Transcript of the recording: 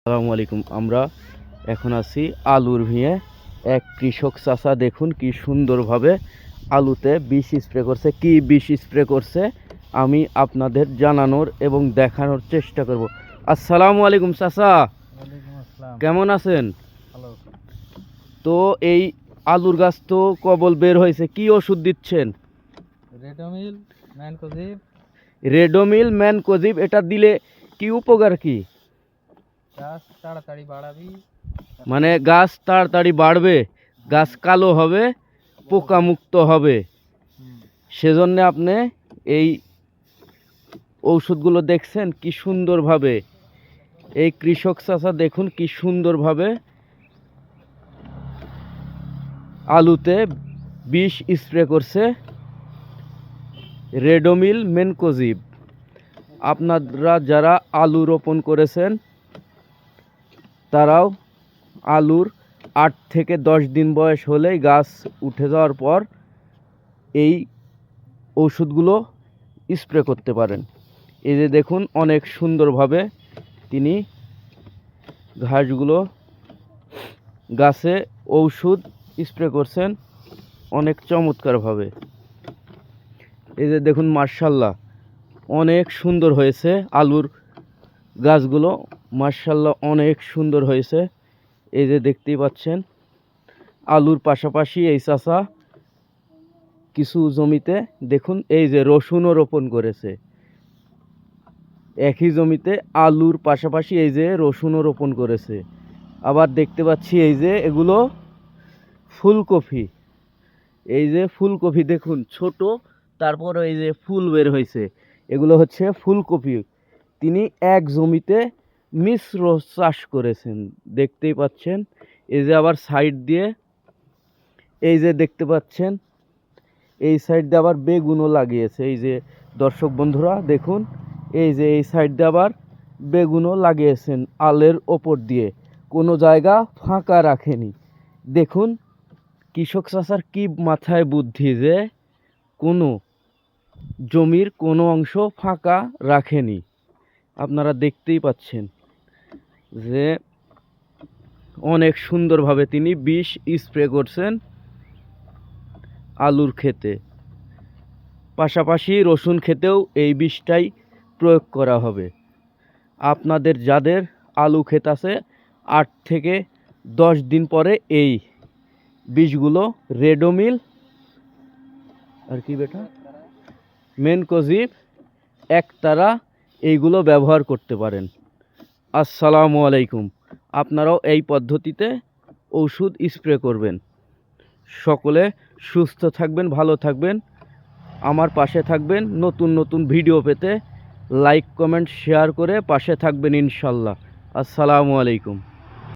আসসালামু আলাইকুম। আমরা এখন আছি আলুর ভিঁয়ে। এক কৃষক চাচা দেখুন কি সুন্দরভাবে আলুতে বিষ স্প্রে করছে। কি বিষ স্প্রে করছে আমি আপনাদের জানানোর এবং দেখানোর চেষ্টা করব। আসসালামু আলাইকুম চাচা, ওয়ালাইকুম আসসালাম। কেমন আছেন? হ্যালো। তো এই আলুর গাছ তো কবল বের হয়েছে, কি ওষুধ দিচ্ছেন? রেডোমিল ম্যানকোজিব। রেডোমিল ম্যানকোজিব, এটা দিলে কি উপকার কি? গাছ তাড়াতাড়ি বাড়াবি, মানে গাছ তাড়াতাড়ি বাড়বে, গাছ কালো হবে, পোকা মুক্ত হবে, সেজন্য আপনি এই ঔষধগুলো দেখছেন কি সুন্দরভাবে। এই কৃষক চাচা দেখুন কি সুন্দরভাবে আলুতে বিষ স্প্রে করছে রেডোমিল ম্যানকোজিব। আপনারা যারা আলু রোপণ করেছেন তারাও আলুর 8 থেকে 10 দিন বয়স হলেই গাছ উঠে যাওয়ার পর এই ওষুধগুলো স্প্রে করতে পারেন। এই যে দেখুন অনেক সুন্দরভাবে তিনি ঘাসগুলো গাছে ঔষধ স্প্রে করছেন অনেক চমৎকারভাবে। এই যে দেখুন মাশাআল্লাহ অনেক সুন্দর হয়েছে আলুর গাছগুলো, মাশাআল্লাহ অনেক সুন্দর হয়েছে। এই যে দেখতেই পাচ্ছেন আলুর পাশাপাশি এই চাচা কিছু জমিতে দেখুন এই যে রসুনও রোপণ করেছে। একই জমিতে আলুর পাশাপাশি এই যে রসুনও রোপণ করেছে। আবার দেখতে পাচ্ছি এই যে এগুলো ফুলকপি। এই যে ফুলকপি দেখুন ছোট, তারপর এই যে ফুল বের হয়েছে, এগুলো হচ্ছে ফুলকপি। তিনি এক জমিতে মিশ্র চাষ করেছেন, দেখতেই পাচ্ছেন। এই যে আবার সাইড দিয়ে এই যে দেখতে পাচ্ছেন এই সাইড দিয়ে আবার বেগুনও লাগিয়েছে। এই যে দর্শক বন্ধুরা দেখুন এই যে এই সাইড দিয়ে আবার বেগুনও লাগিয়েছেন আলের ওপর দিয়ে, কোনো জায়গা ফাঁকা রাখেনি। দেখুন কৃষক চাষার কি মাথায় বুদ্ধি যে কোনো জমির কোনো অংশ ফাঁকা রাখেনি। আপনারা দেখতেই পাচ্ছেন যে অনেক সুন্দরভাবে তিনি বিষ স্প্রে করছেন আলুর ক্ষেতে, পাশাপাশি রসুন ক্ষেতেও এই বিষটাই প্রয়োগ করা হবে। আপনাদের যাদের আলু ক্ষেত আছে 8 থেকে 10 দিন পরে এই বিষগুলো রেডোমিল আর কি বেটা ম্যানকোজিব, একতারা, এইগুলো ব্যবহার করতে পারেন। আসসালামু আলাইকুম। আপনারাও এই পদ্ধতিতে ওষুধ স্প্রে করবেন। সকলে সুস্থ থাকবেন, ভালো থাকবেন, আমার পাশে থাকবেন। নতুন নতুন ভিডিও পেতে লাইক কমেন্ট শেয়ার করে পাশে থাকবেন ইনশাল্লাহ। আসসালামু আলাইকুম।